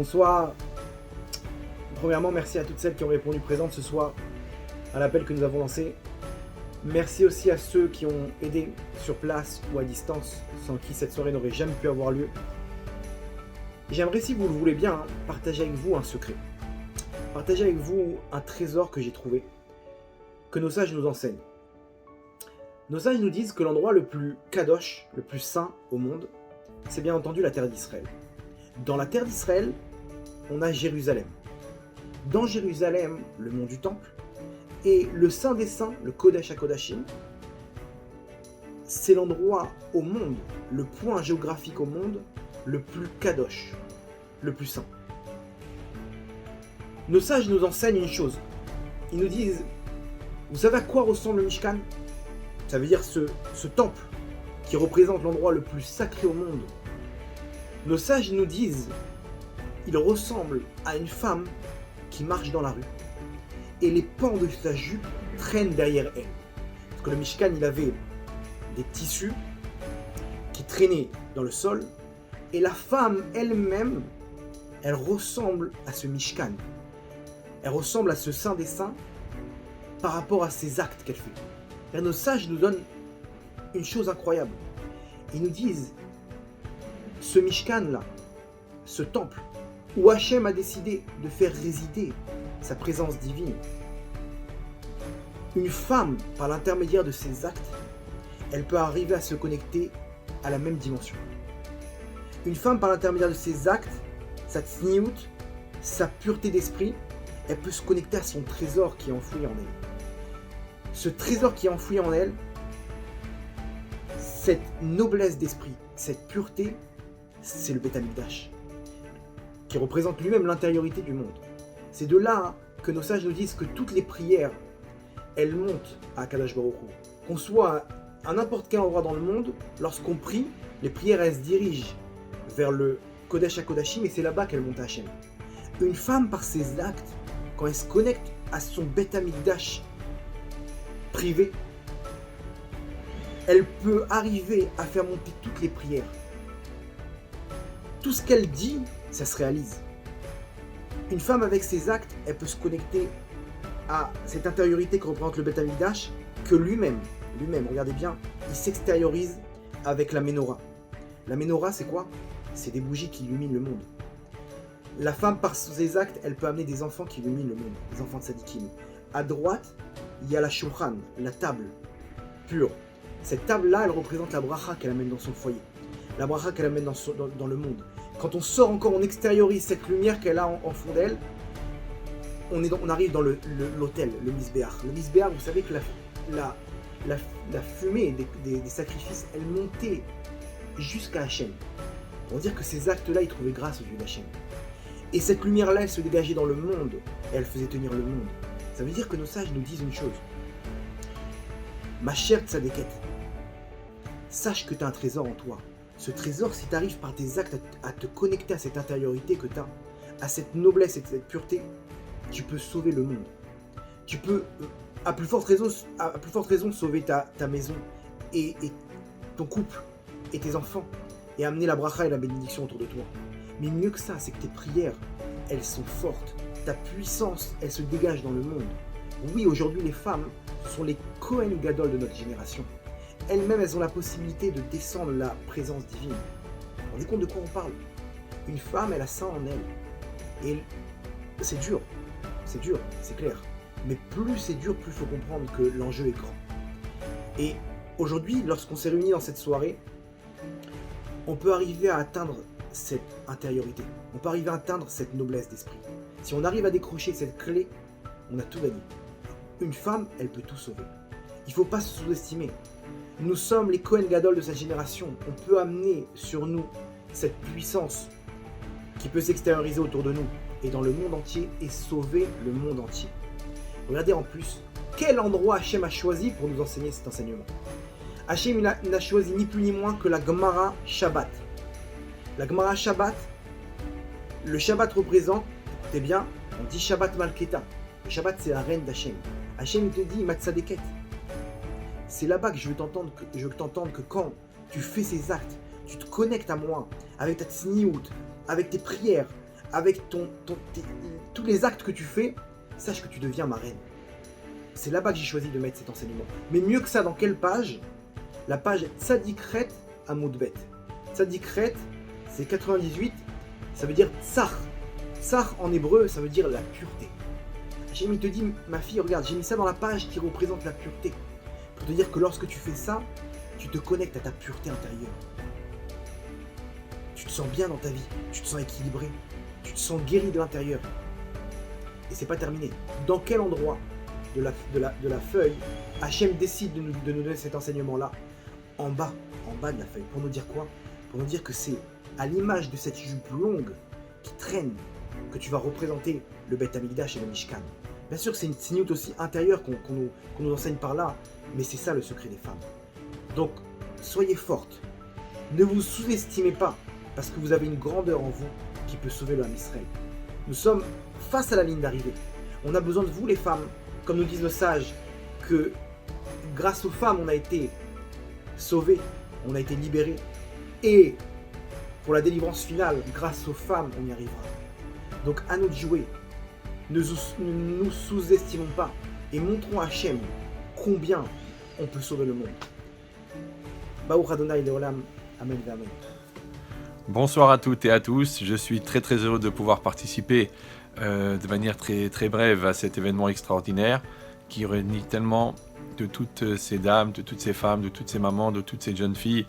Bonsoir. Premièrement, merci à toutes celles qui ont répondu présentes ce soir à l'appel que nous avons lancé. Merci aussi à ceux qui ont aidé sur place ou à distance, sans qui cette soirée n'aurait jamais pu avoir lieu. J'aimerais, si vous le voulez bien, partager avec vous un secret. Partager avec vous un trésor que j'ai trouvé, que nos sages nous enseignent. Nos sages nous disent que l'endroit le plus kadosh, le plus saint au monde, c'est bien entendu la terre d'Israël. Dans la terre d'Israël, on a Jérusalem. Dans Jérusalem, le mont du Temple, et le Saint des Saints, le Kodesh HaKodashim, c'est l'endroit au monde, le point géographique au monde, le plus kadosh, le plus saint. Nos sages nous enseignent une chose. Ils nous disent, vous savez à quoi ressemble le Mishkan? Ça veut dire ce temple qui représente l'endroit le plus sacré au monde. Nos sages nous disent, il ressemble à une femme qui marche dans la rue et les pans de sa jupe traînent derrière elle. Parce que le Mishkan, il avait des tissus qui traînaient dans le sol et la femme elle-même, elle ressemble à ce Mishkan. Elle ressemble à ce Saint des Saints par rapport à ses actes qu'elle fait. Et nos sages nous donnent une chose incroyable. Ils nous disent, ce Mishkan-là, ce temple, où Hachem a décidé de faire résider sa présence divine, une femme, par l'intermédiaire de ses actes, elle peut arriver à se connecter à la même dimension. Une femme, par l'intermédiaire de ses actes, sa tsniout, sa pureté d'esprit, elle peut se connecter à son trésor qui est enfoui en elle. Ce trésor qui est enfoui en elle, cette noblesse d'esprit, cette pureté, c'est le Beth Amikdash, qui représente lui-même l'intériorité du monde. C'est de là que nos sages nous disent que toutes les prières, elles montent à Akadosh Baruch Hu. Qu'on soit à n'importe quel endroit dans le monde, lorsqu'on prie, les prières, elles se dirigent vers le Kodesh HaKodashim et c'est là-bas qu'elles montent à Hachem. Une femme, par ses actes, quand elle se connecte à son Beth Amikdash privé, elle peut arriver à faire monter toutes les prières. Tout ce qu'elle dit, ça se réalise. Une femme avec ses actes, elle peut se connecter à cette intériorité que représente le Beth Amikdash, que lui-même, regardez bien, il s'extériorise avec la Ménorah. La Ménorah, c'est quoi? C'est des bougies qui illuminent le monde. La femme, par ses actes, elle peut amener des enfants qui illuminent le monde, des enfants de Sadikim. À droite, il y a la Shulchan, la table pure. Cette table-là, elle représente la bracha qu'elle amène dans son foyer, la bracha qu'elle amène dans le monde. Quand on sort encore, on extériorise cette lumière qu'elle a en fond d'elle, on arrive dans l'autel, le misbéach. Le misbéach, vous savez que la fumée des sacrifices, elle montait jusqu'à Hachem. On va dire que ces actes-là, ils trouvaient grâce aux yeux d'Hachem. Et cette lumière-là, elle se dégageait dans le monde, et elle faisait tenir le monde. Ça veut dire que nos sages nous disent une chose. Ma chère tzadéket, sache que tu as un trésor en toi. Ce trésor, si tu arrives par tes actes à te connecter à cette intériorité que tu as, à cette noblesse et cette pureté, tu peux sauver le monde. Tu peux, à plus forte raison, sauver ta maison et ton couple et tes enfants et amener la bracha et la bénédiction autour de toi. Mais mieux que ça, c'est que tes prières, elles sont fortes. Ta puissance, elle se dégage dans le monde. Oui, aujourd'hui, les femmes sont les Kohen Gadol de notre génération. Elles-mêmes, elles ont la possibilité de descendre la présence divine. Vous vous rendez compte de quoi on parle? Une femme, elle a ça en elle. Et c'est dur, c'est clair. Mais plus c'est dur, plus il faut comprendre que l'enjeu est grand. Et aujourd'hui, lorsqu'on s'est réunis dans cette soirée, on peut arriver à atteindre cette intériorité. On peut arriver à atteindre cette noblesse d'esprit. Si on arrive à décrocher cette clé, on a tout gagné. Une femme, elle peut tout sauver. Il ne faut pas se sous-estimer. Nous sommes les Kohen Gadol de cette génération. On peut amener sur nous cette puissance qui peut s'extérioriser autour de nous et dans le monde entier et sauver le monde entier. Regardez en plus, quel endroit Hachem a choisi pour nous enseigner cet enseignement. Hachem n'a choisi ni plus ni moins que la Gemara Shabbat. La Gemara Shabbat, le Shabbat représente, écoutez bien, on dit Shabbat Malketa. Le Shabbat, c'est la reine d'Hachem. Hachem te dit, Matzadeket. C'est là-bas que je veux t'entendre que quand tu fais ces actes, tu te connectes à moi, avec ta tsniout, avec tes prières, avec tous les actes que tu fais, sache que tu deviens ma reine. C'est là-bas que j'ai choisi de mettre cet enseignement. Mais mieux que ça, dans quelle page? La page Tzadikret à Moudbet. Tzadikret, c'est 98, ça veut dire tsar. Tsar en hébreu, ça veut dire la pureté. Il te dit, ma fille, regarde, j'ai mis ça dans la page qui représente la pureté. Pour te dire que lorsque tu fais ça, tu te connectes à ta pureté intérieure. Tu te sens bien dans ta vie, tu te sens équilibré, tu te sens guéri de l'intérieur. Et c'est pas terminé. Dans quel endroit de la feuille, Hachem décide de nous donner cet enseignement-là? En bas de la feuille. Pour nous dire quoi? Pour nous dire que c'est à l'image de cette jupe longue qui traîne que tu vas représenter le Beth Amikdash et le Mishkan. Bien sûr, c'est une signute aussi intérieure qu'on nous enseigne par là, mais c'est ça le secret des femmes. Donc, soyez fortes. Ne vous sous-estimez pas, parce que vous avez une grandeur en vous qui peut sauver le Ham Israël. Nous sommes face à la ligne d'arrivée. On a besoin de vous, les femmes, comme nous disent nos sages, que grâce aux femmes, on a été sauvés, on a été libérés. Et pour la délivrance finale, grâce aux femmes, on y arrivera. Donc, à nous de jouer. Ne nous sous-estimons pas et montrons à Hachem combien on peut sauver le monde. Baruch Adonai Leolam, Amen et Amen. Bonsoir à toutes et à tous, je suis très heureux de pouvoir participer de manière très brève à cet événement extraordinaire qui réunit tellement de toutes ces dames, de toutes ces femmes, de toutes ces mamans, de toutes ces jeunes filles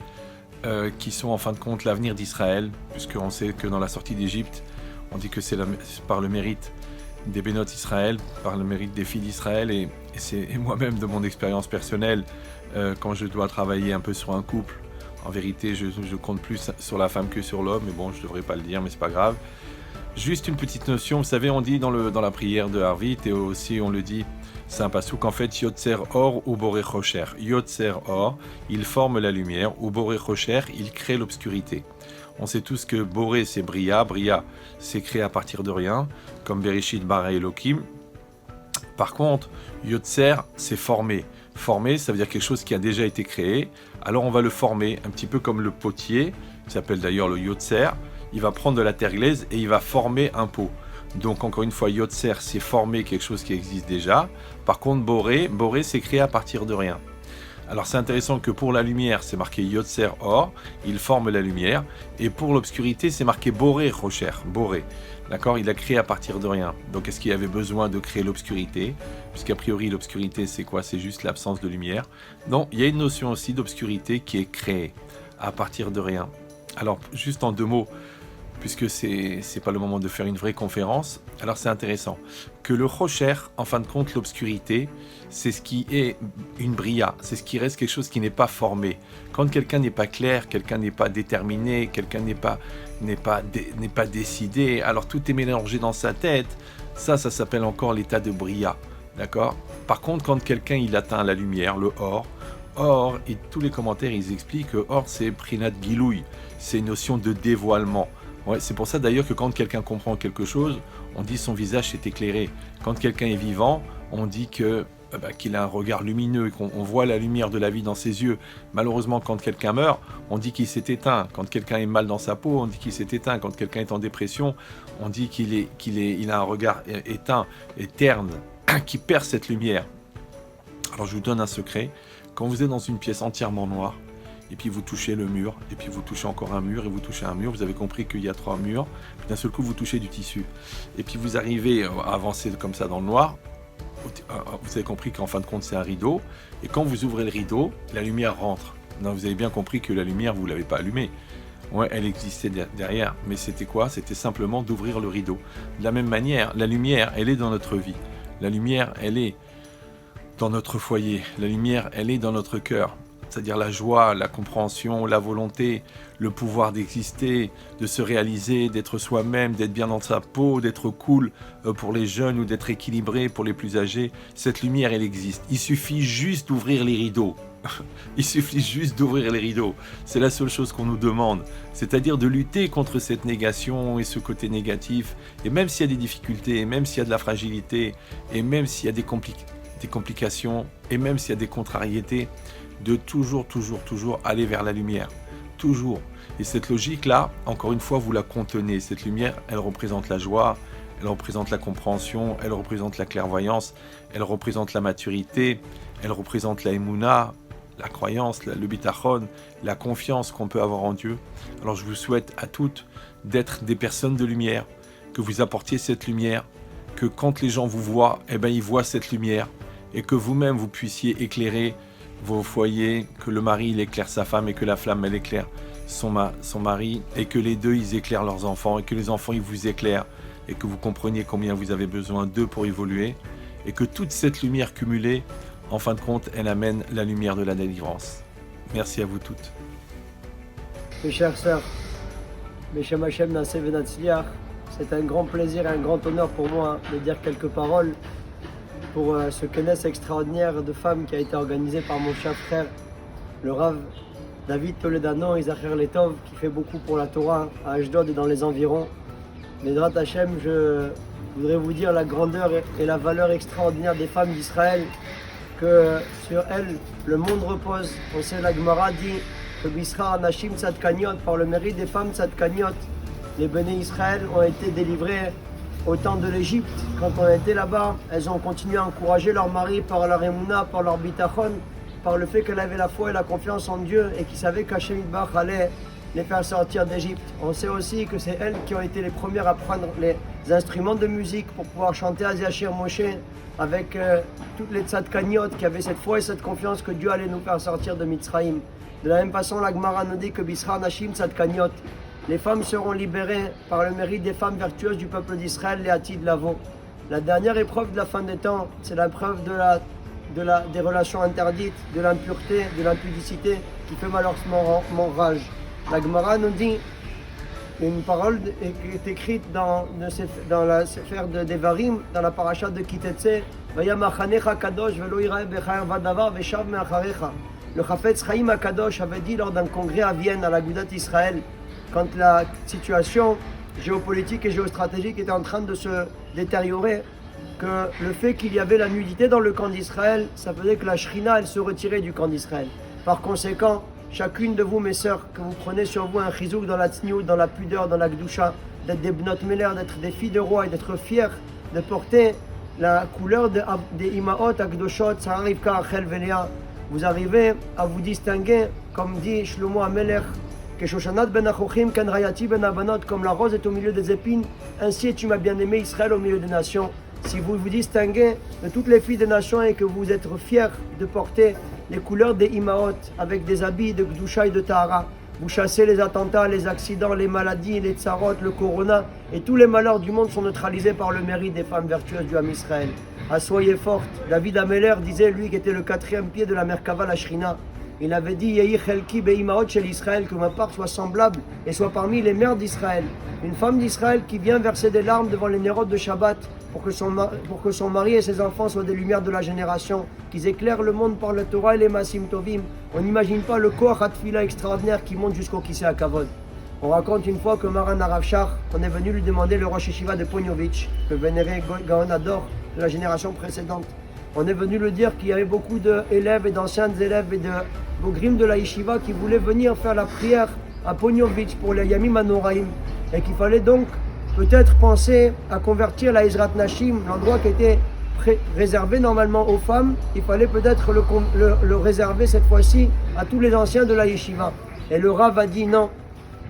qui sont en fin de compte l'avenir d'Israël, puisqu'on sait que dans la sortie d'Égypte, on dit que c'est par le mérite des bénotes Israël, par le mérite des filles d'Israël, et moi-même de mon expérience personnelle, quand je dois travailler un peu sur un couple, en vérité je compte plus sur la femme que sur l'homme, mais bon, je devrais pas le dire, mais c'est pas grave. Juste une petite notion, vous savez, on dit dans la prière de Harvit, et aussi on le dit, c'est un passouk, en fait, Yotzer Or ou Boré Chocher. Yotzer Or, il forme la lumière, ou Boré Chocher, il crée l'obscurité. On sait tous que Boré, c'est Bria. Bria, c'est créé à partir de rien, comme Bereshit bara Elohim. Par contre, Yotzer, c'est former. Former, ça veut dire quelque chose qui a déjà été créé. Alors on va le former, un petit peu comme le potier, qui s'appelle d'ailleurs le Yotzer. Il va prendre de la terre glaise et il va former un pot. Donc encore une fois, Yotzer, c'est former quelque chose qui existe déjà. Par contre, Boré, c'est créé à partir de rien. Alors c'est intéressant que pour la lumière, c'est marqué Yotzer Or, il forme la lumière. Et pour l'obscurité, c'est marqué Boré Rocher, Boré. D'accord, il a créé à partir de rien. Donc est-ce qu'il y avait besoin de créer l'obscurité? Puisqu'a priori, l'obscurité, c'est quoi? C'est juste l'absence de lumière. Non, il y a une notion aussi d'obscurité qui est créée à partir de rien. Alors, juste en deux mots, puisque c'est pas le moment de faire une vraie conférence, alors c'est intéressant. Que le Rocher, en fin de compte, l'obscurité, c'est ce qui est une bria, c'est ce qui reste quelque chose qui n'est pas formé. Quand quelqu'un n'est pas clair, quelqu'un n'est pas déterminé, quelqu'un n'est pas décidé, alors tout est mélangé dans sa tête, ça s'appelle encore l'état de bria, d'accord? Par contre, quand quelqu'un il atteint la lumière, le or, et tous les commentaires ils expliquent que or c'est prinat gilouï, c'est une notion de dévoilement. Ouais, c'est pour ça d'ailleurs que quand quelqu'un comprend quelque chose, on dit son visage s'est éclairé. Quand quelqu'un est vivant, on dit qu'il a un regard lumineux, qu'on voit la lumière de la vie dans ses yeux. Malheureusement, quand quelqu'un meurt, on dit qu'il s'est éteint. Quand quelqu'un est mal dans sa peau, on dit qu'il s'est éteint. Quand quelqu'un est en dépression, on dit qu'il a un regard éteint et terne, qui perd cette lumière. Alors je vous donne un secret. Quand vous êtes dans une pièce entièrement noire, et puis vous touchez le mur, et puis vous touchez encore un mur, et vous touchez un mur, vous avez compris qu'il y a 3 murs, puis d'un seul coup vous touchez du tissu. Et puis vous arrivez à avancer comme ça dans le noir, vous avez compris qu'en fin de compte c'est un rideau, et quand vous ouvrez le rideau, la lumière rentre. Non, vous avez bien compris que la lumière, vous ne l'avez pas allumée. Ouais, elle existait derrière, mais c'était quoi? C'était simplement d'ouvrir le rideau. De la même manière, la lumière, elle est dans notre vie. La lumière, elle est dans notre foyer. La lumière, elle est dans notre cœur. C'est-à-dire la joie, la compréhension, la volonté, le pouvoir d'exister, de se réaliser, d'être soi-même, d'être bien dans sa peau, d'être cool pour les jeunes ou d'être équilibré pour les plus âgés. Cette lumière, elle existe. Il suffit juste d'ouvrir les rideaux. Il suffit juste d'ouvrir les rideaux. C'est la seule chose qu'on nous demande. C'est-à-dire de lutter contre cette négation et ce côté négatif. Et même s'il y a des difficultés, et même s'il y a de la fragilité, et même s'il y a des complications, et même s'il y a des contrariétés, de toujours aller vers la lumière. Toujours. Et cette logique-là, encore une fois, vous la contenez. Cette lumière, elle représente la joie, elle représente la compréhension, elle représente la clairvoyance, elle représente la maturité, elle représente la émouna, la croyance, le bitachon, la confiance qu'on peut avoir en Dieu. Alors je vous souhaite à toutes d'être des personnes de lumière, que vous apportiez cette lumière, que quand les gens vous voient, eh ben, ils voient cette lumière, et que vous-même vous puissiez éclairer vos foyers, que le mari il éclaire sa femme et que la femme elle éclaire son mari, et que les deux ils éclairent leurs enfants, et que les enfants ils vous éclairent, et que vous compreniez combien vous avez besoin d'eux pour évoluer, et que toute cette lumière cumulée, en fin de compte, elle amène la lumière de la délivrance. Merci à vous toutes. Mes chères sœurs, Beshem Hashem Naseh Venatzliach, c'est un grand plaisir et un grand honneur pour moi de dire quelques paroles pour ce Knesset extraordinaire de femmes qui a été organisé par mon cher frère, le Rav David Toledano, Isacher Letov, qui fait beaucoup pour la Torah à Ashdod et dans les environs. Bédrat Hashem, je voudrais vous dire la grandeur et la valeur extraordinaire des femmes d'Israël, que sur elles le monde repose. On sait, la Gemara dit que Bishar Anashim Tzadkaniot, par le mérite des femmes Tzadkaniot, les Béné Israël ont été délivrés au temps de l'Égypte. Quand on était là-bas, elles ont continué à encourager leur mari par leur émouna, par leur bitachon, par le fait qu'elles avaient la foi et la confiance en Dieu et qu'ils savaient qu'Hachem Yitbarach allait les faire sortir d'Égypte. On sait aussi que c'est elles qui ont été les premières à prendre les instruments de musique pour pouvoir chanter à Yashir Moshe avec toutes les tzadkaniot qui avaient cette foi et cette confiance que Dieu allait nous faire sortir de Mitzrayim. De la même façon, la Gemara nous dit que Bishar Nashim Tzadkaniot, les femmes seront libérées par le mérite des femmes vertueuses du peuple d'Israël, les Hatid Lavo. La dernière épreuve de la fin des temps, c'est l'épreuve des relations interdites, de l'impureté, de l'impudicité qui fait malheureusement rage. La Gemara nous dit une parole qui est écrite dans la Sefer de Devarim, dans la paracha de Kitetse, Vayamachanecha Kadosh velo yirae bechaer vadavar veshav meacharecha. Le Chafetz Chaim HaKadosh avait dit lors d'un congrès à Vienne, à la Goudat Israël, quand la situation géopolitique et géostratégique était en train de se détériorer, que le fait qu'il y avait la nudité dans le camp d'Israël, ça faisait que la Shrina, elle se retirait du camp d'Israël. Par conséquent, chacune de vous, mes sœurs, que vous prenez sur vous un chizouk dans la tzniut, dans la pudeur, dans la gdusha, d'être des bnot meler, d'être des filles de roi et d'être fiers de porter la couleur des imaot akdoshot, Sarah Rivka, Rachel Véléa. Vous arrivez à vous distinguer, comme dit Shlomo Amelech, que Shoshanat ben Achochim, Ken Rayati ben Abanot, comme la rose est au milieu des épines, ainsi es-tu ma bien-aimée Israël au milieu des nations. Si vous vous distinguez de toutes les filles des nations et que vous êtes fiers de porter les couleurs des imaot avec des habits de Gdusha et de Tahara, vous chassez les attentats, les accidents, les maladies, les tsarot, le corona, et tous les malheurs du monde sont neutralisés par le mérite des femmes vertueuses du Ham Israël. Soyez fortes. David Ameller disait, lui qui était le 4e pied de la Merkava, la Shrina, il avait dit Yehi Chelki Beimaot Shel Israël, que ma part soit semblable et soit parmi les mères d'Israël. Une femme d'Israël qui vient verser des larmes devant les nérotes de Shabbat pour que son mari et ses enfants soient des lumières de la génération, qu'ils éclairent le monde par le Torah et les Masim Tovim. On n'imagine pas le Koach HaTfila extraordinaire qui monte jusqu'au Kisei HaKavod. On raconte une fois que Maran Arav Shach, on est venu lui demander le Rosh Yeshiva de Ponyovitch, le vénéré Gaon adore de la génération précédente. On est venu lui dire qu'il y avait beaucoup d'élèves et d'anciens élèves et de Bogrim de la Yeshiva qui voulaient venir faire la prière à Ponyovitch pour les Yamim Anoraim et qu'il fallait donc peut-être penser à convertir la Ezrat Nashim, l'endroit qui était réservé normalement aux femmes, il fallait peut-être le réserver cette fois-ci à tous les anciens de la Yeshiva. Et le Rav a dit non.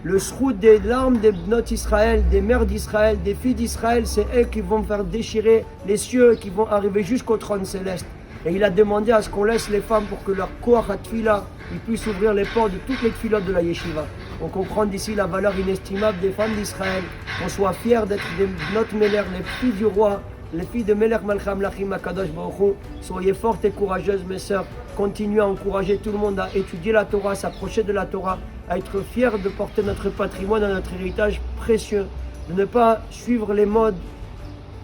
Le srout des larmes des bnot Israël, des mères d'Israël, des filles d'Israël, c'est elles qui vont faire déchirer les cieux, qui vont arriver jusqu'au trône céleste. Et il a demandé à ce qu'on laisse les femmes pour que leur koach hatfila, ils puissent ouvrir les portes de toutes les tfilotes de la yeshiva. On comprend d'ici la valeur inestimable des femmes d'Israël. On soit fiers d'être des bnot meler, les filles du roi, les filles de Melech Malcham Lachim Akadosh Baruch Hu. Soyez fortes et courageuses, mes sœurs. Continuez à encourager tout le monde à étudier la Torah, s'approcher de la Torah, à être fiers de porter notre patrimoine, notre héritage précieux, de ne pas suivre les modes,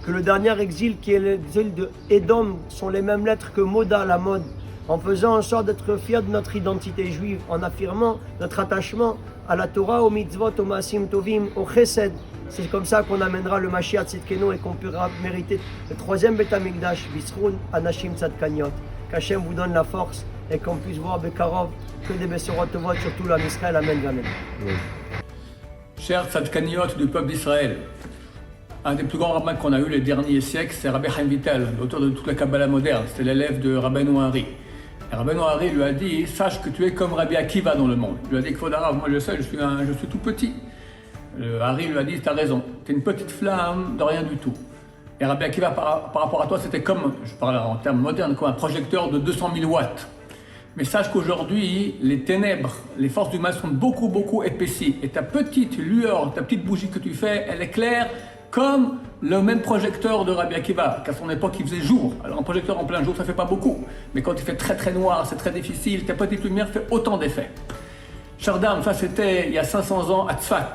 que le dernier exil qui est l'exil de Édom sont les mêmes lettres que Moda, la mode, en faisant en sorte d'être fiers de notre identité juive, en affirmant notre attachement à la Torah, aux mitzvot, aux maasim tovim, au chesed. C'est comme ça qu'on amènera le Mashiach Tzidkenu et qu'on pourra mériter le 3e Beth Amikdash, Bisroun Anashim Tzadkaniot. Qu'Hachem vous donne la force et qu'on puisse voir Bekarov que des Bessorot Tovot, surtout l'Am Israël, Amen, Amen. Cher Tzadkaniot du peuple d'Israël, un des plus grands rabbins qu'on a eu les derniers siècles, c'est Rabbi Chaim Vital, l'auteur de toute la Kabbalah moderne. C'est l'élève de Rabbeinu Hari. Et Rabbeinu Hari lui a dit, sache que tu es comme Rabbi Akiva dans le monde. Il lui a dit, Kvod Harav, moi je sais, je suis tout petit. Hari lui a dit, tu as raison, tu es une petite flamme de rien du tout. Et Rabbi Akiva, par rapport à toi, c'était comme, je parle en termes modernes, comme un projecteur de 200 000 watts. Mais sache qu'aujourd'hui, les ténèbres, les forces du mal sont beaucoup épaissies. Et ta petite lueur, ta petite bougie que tu fais, elle est claire comme le même projecteur de Rabbi Akiva, qu'à son époque il faisait jour. Alors un projecteur en plein jour, ça fait pas beaucoup. Mais quand il fait très noir, c'est très difficile, ta petite lumière fait autant d'effets. Chardam, ça c'était il y a 500 ans à Tzfat.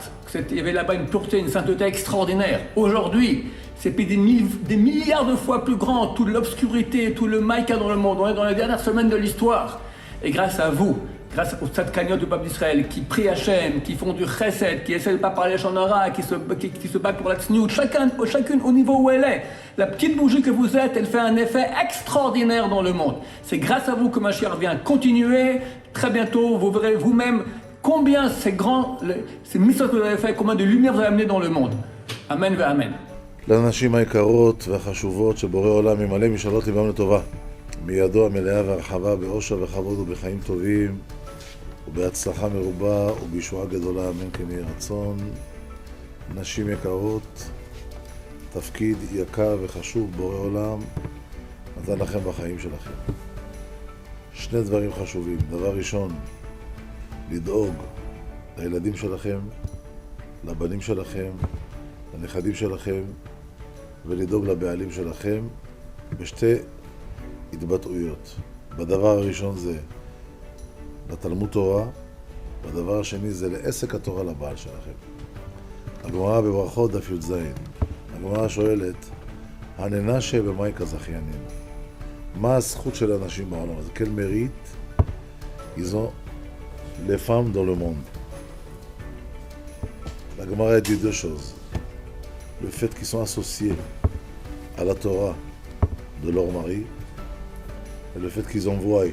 Il y avait là-bas une pureté, une sainteté extraordinaire. Aujourd'hui, c'est des milliards de fois plus grand, toute l'obscurité, tout le mal qu'il y a dans le monde. On est dans les dernières semaines de l'histoire. Et grâce à vous, grâce aux Tzadkaniot du peuple d'Israël, qui prient Hachem, qui font du chesed, qui essaient de ne pas parler Shonara, qui se battent pour la tzniut, chacune au niveau où elle est. La petite bougie que vous êtes, elle fait un effet extraordinaire dans le monde. C'est grâce à vous que Mashiach vient continuer. Très bientôt, vous verrez vous-même combien ces mitzvot que vous avez fait, combien de lumière vous avez amené dans le monde. Amen ve Amen. לנשים היקרות והחשובות שבורא עולם ימלא משאלות ליבם לטובה מידו המלאה והרחבה באושר וכבוד ובחיים טובים ובהצלחה מרובה ובישועה גדולה אמן כן יהי רצון. נשים יקרות, תפקיד יקר וחשוב בורא עולם נתן לכם בחיים שלכם. שני דברים חשובים. דבר ראשון, לדאוג לילדים שלכם, לבנים שלכם, לנכדים שלכם ולדאוג לבעלים שלכם בשתי התבטאויות. בדבר הראשון זה לתלמוד תורה, בדבר השני זה לעסק התורה לבעל שלכם. הגמרא בברכות דף י"ז, הגמרא שואלת, הננשה במאי כזכיינין? מה הזכות של האנשים בעולם הזה? Quel mérite ils ont les femmes dans le monde? La Gemara dit deux choses. Le fait qu'ils sont associés à la Torah de leur mari et le fait qu'ils envoient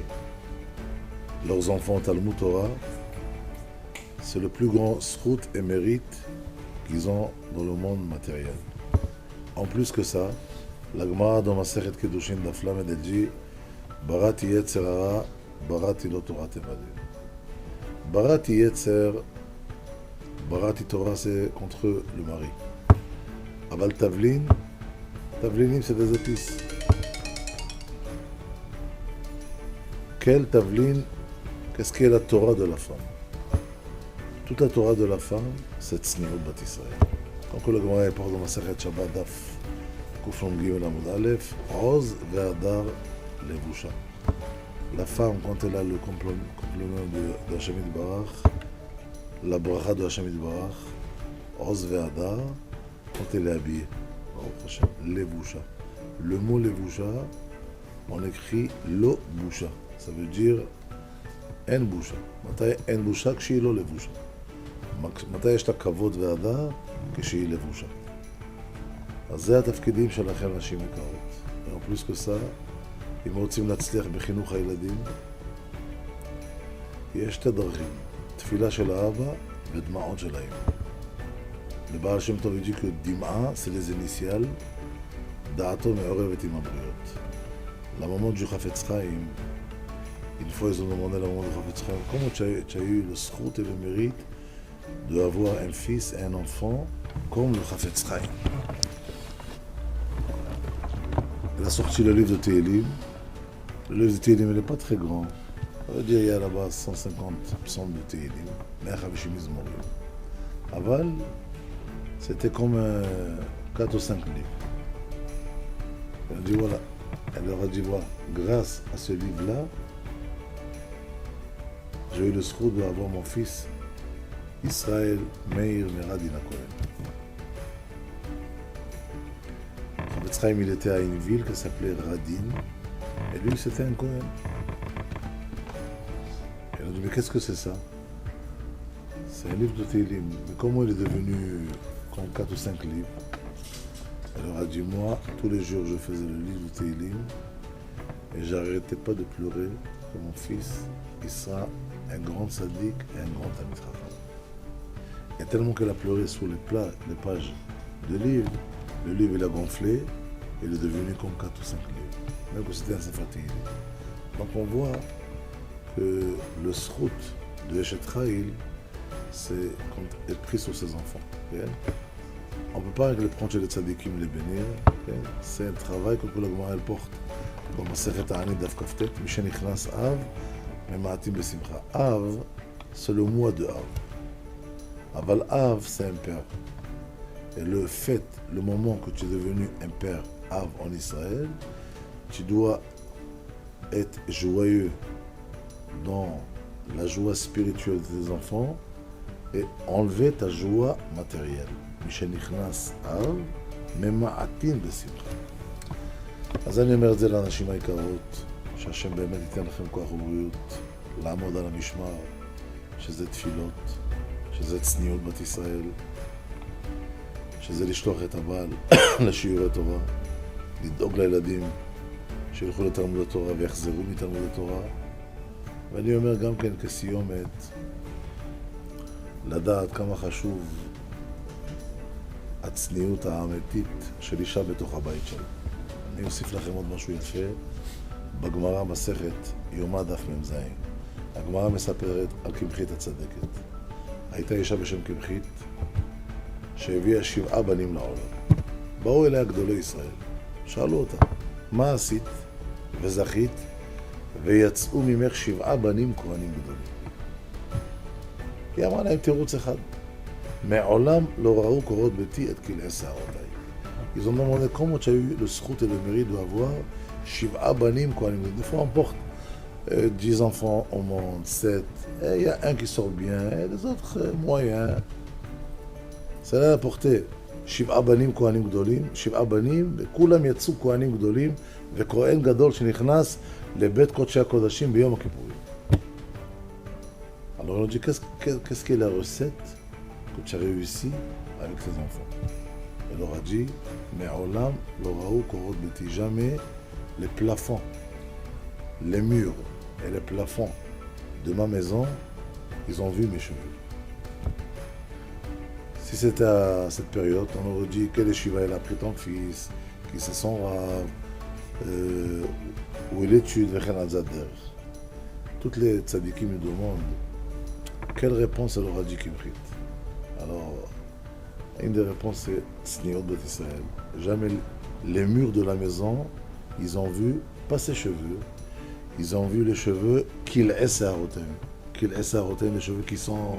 leurs enfants au Talmud Torah, c'est le plus grand zchut et mérite qu'ils ont dans le monde matériel. En plus que ça, la Gemara dans Masechet Kedushin Daf Lamed elle dit Barati Yetzer Hara, Barati lo Torah tevadeh. Barati Yetzer, Barati Torah c'est contre le mari. Aval Tavlin, Tavlinim c'est des épices. Quel Tavlin, qu'est-ce qu'est la Torah de la femme? Toute la Torah de la femme, c'est Tzniut Bat Israël. Quand le Gemara est porté dans Masechet Shabbat Daf Kufon Gimel Amud Aleph, Oz ve'adar levusha. La femme, quand elle a le complément de Hashem Yitbarach, la bracha de Hashem Yitbarach, Oz ve'adar, quand elle est habillée, levusha. Le mot levusha, on écrit lo busha. Ça veut dire en busha. Matai en busha כשהיא לא לבושה. מתי יש לה כבוד והדר? כשהיא לבושה. אז זה התפקידים שלכם נשים יקרות. En plus que ça, אם רוצים להצליח בחינוך הילדים, יש שתי דרכים. תפילה של האבא ודמעות של האמא. Le Baal Shem Tov dit que Dim'a, c'est les initiales, Da'ato me'orevet im habriot. La maman du Chafetz Chaim, une fois ils ont demandé à la maman du Chafetz Chaim, comment tu as eu le zchut et le mérite d'avoir un fils et un enfant comme le Chafetz Chaim? Elle a sorti le livre de Tehillim. Le livre de Tehillim, il n'est pas très grand. Ça veut dire qu'il y a là-bas 150 psaumes de Tehillim, 150 mizmorim. Aval, c'était comme 4 ou 5 livres. Elle a dit voilà, elle leur a dit voilà, grâce à ce livre-là, j'ai eu le zchut d'avoir mon fils Israël Meir Meradina Cohen. Chafetz Chaim, il était à une ville qui s'appelait Radin, et lui c'était un Cohen. Elle a dit mais qu'est-ce que c'est ça? C'est un livre de Tehillim. Mais comment il est devenu comme 4 ou 5 livres? Elle leur a dit, moi, tous les jours, je faisais le livre de Tehillim et j'arrêtais pas de pleurer que mon fils, Issa, un grand tzaddik et un grand Talmid Chacham. Et tellement qu'elle a pleuré sur les pages de livre, le livre il a gonflé, il est devenu comme 4 ou 5 livres. Même que c'était un Sefer Tehillim. Donc on voit que le srout de Eshet Chayil, c'est quand elle prie sur ses enfants. Okay? On ne peut pas prendre chez les tzadikim les bénir. Okay? C'est un travail que la Gemara elle porte. Comme Masechet Ta'anit Daf Kaftet, Mishenichnas Av, Mema'atim Besimcha. Av, c'est le mois de Av. Aval Av, c'est un père. Et le fait, le moment que tu es devenu un père Av en Israël, tu dois être joyeux dans la joie spirituelle de tes enfants et enlever ta joie matérielle. Mishenichnas Av, Mema'atim Besimcha. אז אני אומר את זה לאנשים היקרות, שהשם באמת ייתן לכם כוח ובריאות, לעמוד על המשמר, שזה תפילות, שזה צניעות בת ישראל, שזה לשלוח את הבעל לשיעורי תורה, לדאוג לילדים שילכו לתלמוד התורה ויחזרו מתלמוד התורה. ואני אומר גם כן כסיומת, לדעת כמה חשוב הצניעות האמיתית של אישה בתוך הבית שלה. אני אוסיף לכם עוד משהו יפה. בגמרא מסכת יומא דף מ"ז. הגמרא מספרת על קמחית הצדקת. הייתה אישה בשם קמחית שהביאה 7 בנים לעולם. באו אליה גדולי ישראל. שאלו אותה, מה עשית וזכית ויצאו ממך 7 בנים כהנים גדולים? היא אמרה להם תירוץ אחד. מעולם לא ראו קורות ביתי את כלאי שערותיי. Ils ont demandé comment tu as eu le srout et le mérite d'avoir 7 banim, quoi. Des fois, on porte 10 enfants au monde, 7. Il y a un qui sort bien, et les autres moyens. C'est là la portée. 7 banim, kohanim gdolim, 7 banim, וכולם יצאו כהנים גדולים, וכהן גדול שנכנס לבית קודשי הקודשים ביום הכיפורים. Alors on dit qu'est-ce qu'est la recette que tu as réussi avec tes enfants? Elle leur a dit, mais Olam, l'Oraou, Korot Beti, jamais les plafonds, les murs et les plafonds de ma maison, ils ont vu mes cheveux. Si c'était à cette période, on aurait dit, quel échiva il a pris ton fils, qui se sent rave, où il étude, toutes les tzadikim me demandent, quelle réponse elle aura dit Kimrit? Alors, une des réponses, c'est Tzniot Bet Israël. Jamais les murs de la maison, ils ont vu, pas ses cheveux, ils ont vu les cheveux qu'il essaie à roter. Qu'il essaie à roter, les cheveux qui sont.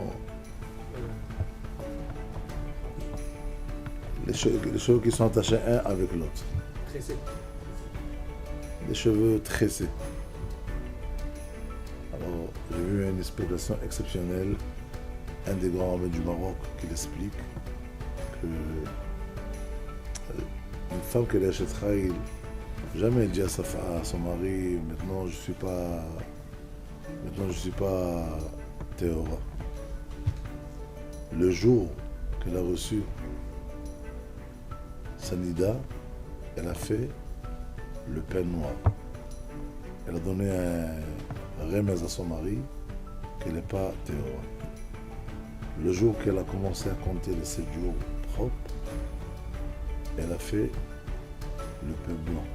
Les cheveux qui sont attachés un avec l'autre. Tressé. Les cheveux tressés. Alors, j'ai vu une explication exceptionnelle, un des grands rabbins du Maroc qui l'explique. Une femme qui est Eshet Chayil, jamais elle dit à son mari, maintenant je suis pas Théora. Le jour qu'elle a reçu sa nida, elle a fait le pain noir. Elle a donné un remez à son mari qu'elle n'est pas Théora. Le jour qu'elle a commencé à compter les 7 jours propres, elle a fait le pain blanc.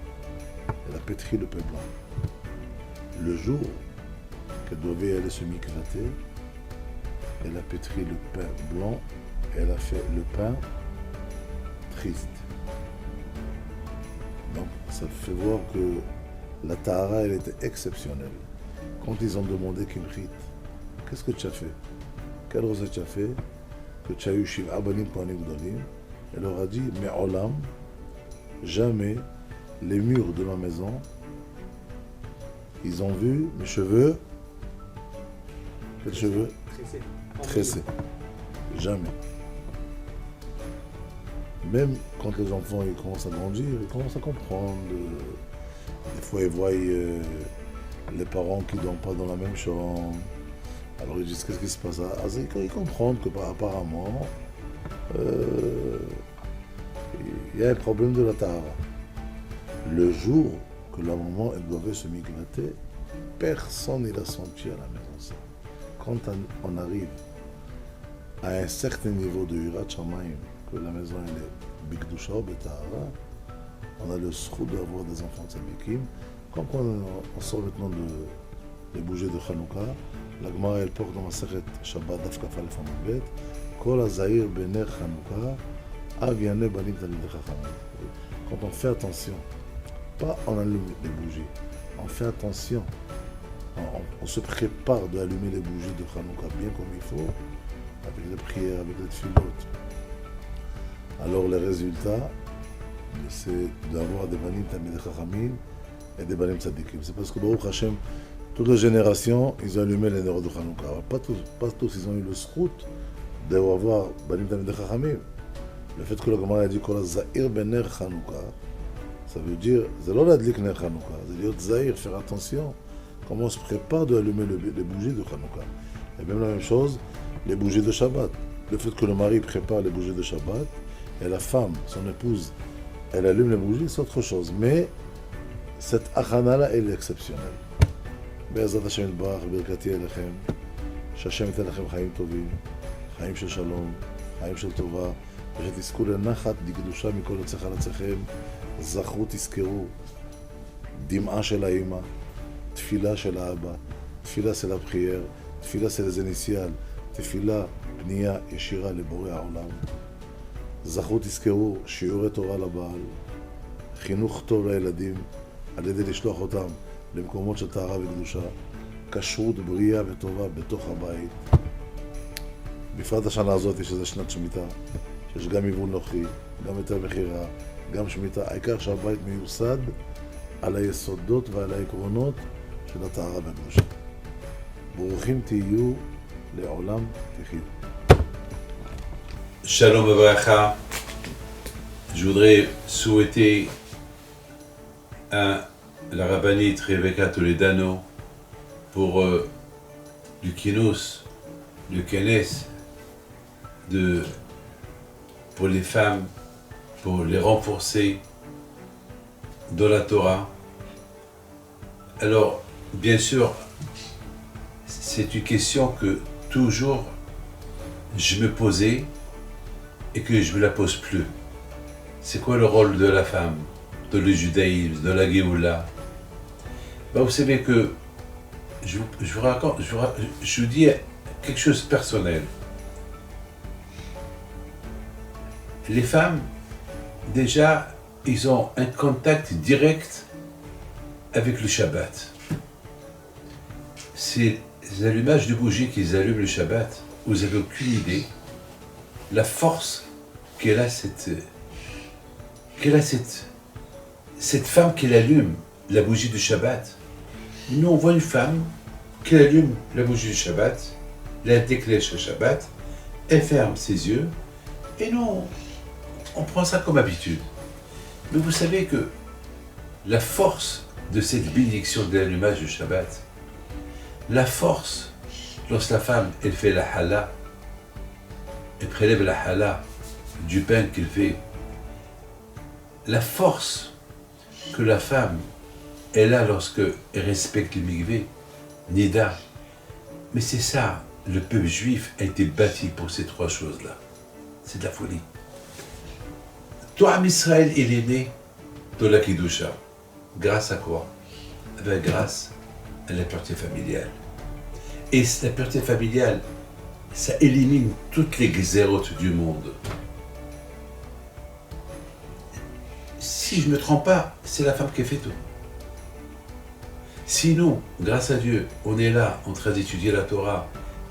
Elle a pétri le pain blanc. Le jour qu'elle devait aller se mikvater, elle a pétri le pain blanc et elle a fait le pain triste. Donc ça fait voir que la tahara elle était exceptionnelle. Quand ils ont demandé Kimrit, qu'est-ce que tu as fait? Quelle recette tu as fait? Que tu as eu Shiva Banim Kohanim Gdolim? Elle leur a dit, mais Olam, jamais les murs de ma maison, ils ont vu mes cheveux. Quels cheveux? Tressés. Jamais. Même quand les enfants ils commencent à grandir, ils commencent à comprendre. Des fois, ils voient les parents qui ne dorment pas dans la même chambre. Alors ils disent qu'est-ce qui se passe? Ils comprennent que apparemment il y a un problème de la tahara. Le jour que la maman elle devait se mikvater, personne ne l'a senti à la maison. Ça. quand on arrive à un certain niveau de Hirat Shamayim, que la maison elle est Bikdusha ou Betahara, on a le sroud d'avoir des enfants tzadikim. Quand on sort maintenant des bougies de Hanouka, la Gemara elle porte dans ma Masechet Shabbat Daf Kaf Aleph Amud Bet, Kol HaZahir Bener Hanouka, Av Yaneh Banim Talmidei Chachamim. Quand on fait attention, pas on allume les bougies, on fait attention, on se prépare d'allumer les bougies de Hanouka bien comme il faut, avec les prières, avec les tfilotes. Alors les résultats, c'est d'avoir des Banim Talmidei Chachamim et des Banim Tzadikim. C'est parce que Baruch Hashem, toutes les générations, ils ont allumé les néros de Hanouka. Pas tous, ils ont eu le srout d'avoir Banim Talmidei Chachamim. Le fait que la Gemara a dit Kol HaZahir Bener Hanouka, ça veut dire, c'est pas l'adlik ner Hanouka, c'est dire Zahir, faire attention, comment on se prépare d'allumer les bougies de Hanouka. Et même la même chose, les bougies de Shabbat. Le fait que le mari prépare les bougies de Shabbat, et la femme, son épouse, elle allume les bougies, c'est autre chose. Mais cette achana-là, elle est exceptionnelle. Be'ezrat Hashem Yitbarach, Birkati Elechem, Shashem Yitin Lechem Chaim Tovim, Chaim Shel Shalom, Chaim Shel Tova, ושתזכו לנחת דקדושה מכל יוצא חלציכם, זכרו, תזכרו, דמעה של האמא, תפילה של האבא, תפילה של הבחייר, תפילה של איזה נסיאל, תפילה, פנייה ישירה לבורא העולם. זכרו, תזכרו, שיעורי תורה לבעל, חינוך טוב לילדים, על ידי לשלוח אותם למקומות של טהרה וקדושה, כשרות בריאה וטובה בתוך הבית. בפרט השנה הזאת יש איזה שנת שמיטה, יש גם יבול נוחי, גם היתר מכירה, גם שמיטה, העיקר שהבית מיוסד על היסודות ועל העקרונות של הטהרה והקדושה. ברוכים תהיו, לעולם תחיו. Shalom Avracha. Je voudrais souhaiter à la rabbinite Rebecca Toledano pour du Kinos, du Kenes, pour les femmes, pour les renforcer dans la Torah. Alors, bien sûr, c'est une question que toujours je me posais et que je ne me la pose plus. C'est quoi le rôle de la femme dans le judaïsme, dans la Géoula? Vous savez que je vous dis quelque chose de personnel. Les femmes, déjà, ils ont un contact direct avec le Shabbat. C'est les allumages de bougies qu'ils allument le Shabbat. Vous n'avez aucune idée la force qu'elle a cette femme qui allume la bougie du Shabbat. Nous, on voit une femme qui allume la bougie du Shabbat, la déclèche le Shabbat, elle ferme ses yeux, et nous, on prend ça comme habitude. Mais vous savez que la force de cette bénédiction de l'allumage du Shabbat, la force, lorsque la femme, elle fait la hala, elle prélève la hala du pain qu'elle fait, la force que la femme, elle a lorsqu'elle respecte le mikvé, Nida. Mais c'est ça, le peuple juif a été bâti pour ces trois choses-là. C'est de la folie. Toi, Israël, il est né dans la Kidusha. Grâce à quoi? Grâce à la pureté familiale. Et la pureté familiale, ça élimine toutes les xérotes du monde. Si je ne me trompe pas, c'est la femme qui fait tout. Sinon, grâce à Dieu, on est là en train d'étudier la Torah,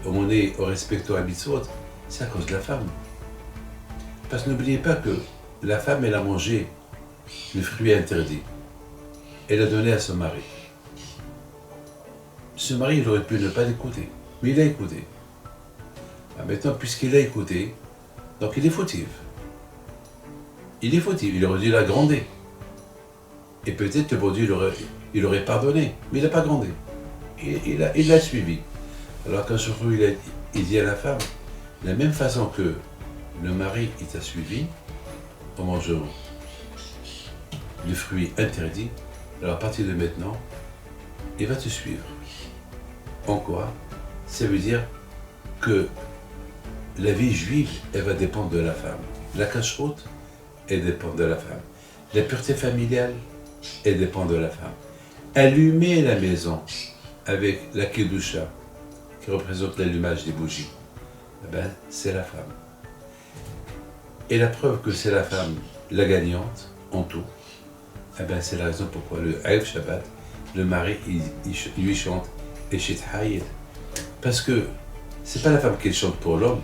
on est au respect de la mitzvot, c'est à cause de la femme. Parce que n'oubliez pas que la femme, elle a mangé le fruit interdit. Elle a donné à son mari. Ce mari, il aurait pu ne pas l'écouter, mais il a écouté. Maintenant, puisqu'il a écouté, donc il est fautif. Il est fautif, il aurait dû la gronder. Et peut-être que bon Dieu, il aurait pardonné, mais il n'a pas grondé. Il l'a suivi. Alors quand surtout il dit à la femme, de la même façon que le mari il t'a suivi, en mangeant le fruit interdit, alors à partir de maintenant, il va te suivre. En quoi? Ça veut dire que la vie juive, elle va dépendre de la femme. La cacheroute, elle dépend de la femme. La pureté familiale, elle dépend de la femme. Allumer la maison avec la kedusha, qui représente l'allumage des bougies, eh ben, c'est la femme. Et la preuve que c'est la femme la gagnante en tout, eh ben, c'est la raison pourquoi le Erev Shabbat, le mari, il lui chante Eshet Hayil. Parce que c'est pas la femme qui chante pour l'homme,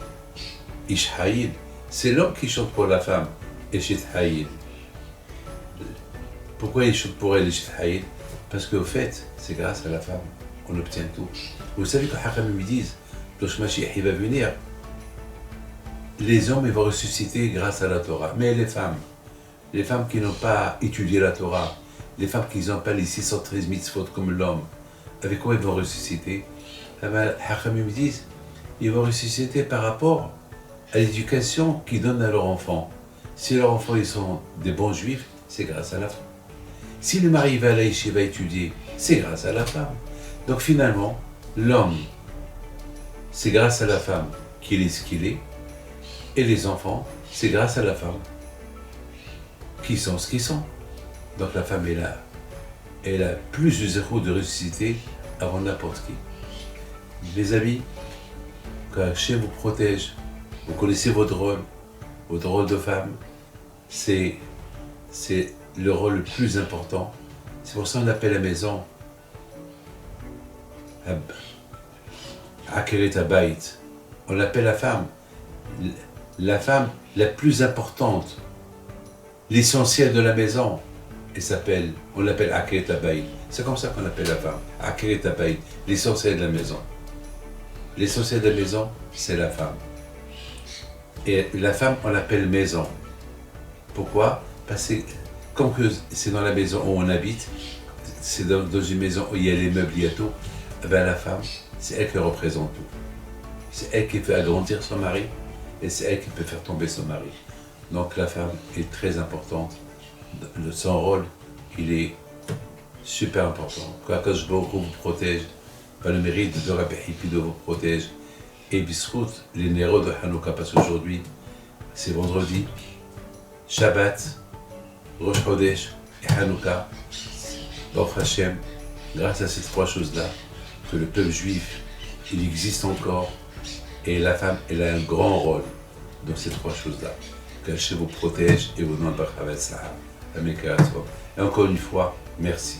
Ish Hayil. C'est l'homme qui chante pour la femme, Eshet Hayil. Pourquoi il chante pour elle, Eshet Hayil? Parce qu'au fait, c'est grâce à la femme qu'on obtient tout. Vous savez que Hakam me disent, lorsque Mashiach va venir, les hommes ils vont ressusciter grâce à la Torah. Mais les femmes qui n'ont pas étudié la Torah, les femmes qui n'ont pas les 613 mitzvot comme l'homme, avec quoi ils vont ressusciter? Hakam me disent, ils vont ressusciter par rapport à l'éducation qu'ils donnent à leurs enfants. Si leurs enfants ils sont des bons juifs, c'est grâce à la femme. Si le mari va à la yeshiva étudier, c'est grâce à la femme. Donc finalement, l'homme, c'est grâce à la femme qu'il est ce qu'il est, et les enfants, c'est grâce à la femme qu'ils sont ce qu'ils sont. Donc la femme est là. Elle a plus de zéro de ressusciter avant n'importe qui. Les amis, quand Hachem vous protège, vous connaissez votre rôle de femme, c'est le rôle le plus important. C'est pour ça qu'on appelle la maison Akeret Habayit. On l'appelle la femme la plus importante, l'essentiel de la maison. On l'appelle Akeret Habayit. C'est comme ça qu'on appelle la femme, Akeret Habayit, l'essentiel de la maison. L'essentiel de la maison, c'est la femme. Et la femme, on l'appelle maison. Pourquoi? Parce que comme que c'est dans la maison où on habite, c'est dans une maison où il y a les meubles, il y a tout, eh bien la femme, c'est elle qui représente tout. C'est elle qui fait agrandir son mari et c'est elle qui peut faire tomber son mari. Donc la femme est très importante. Son rôle, il est super important. Quand Akadosh Baruch Hu vous protège, le mérite de Rabbi Hippie vous protège. Et Bisrout, les Néros de Hanouka, parce qu'aujourd'hui, c'est vendredi, Shabbat, Rosh Chodesh et Hanouka, Baruch Hashem, grâce à ces trois choses-là, que le peuple juif, il existe encore, et la femme, elle a un grand rôle dans ces trois choses-là. Qu'Hashem vous protège et vous donne Baruch Hashem. Et encore une fois, merci.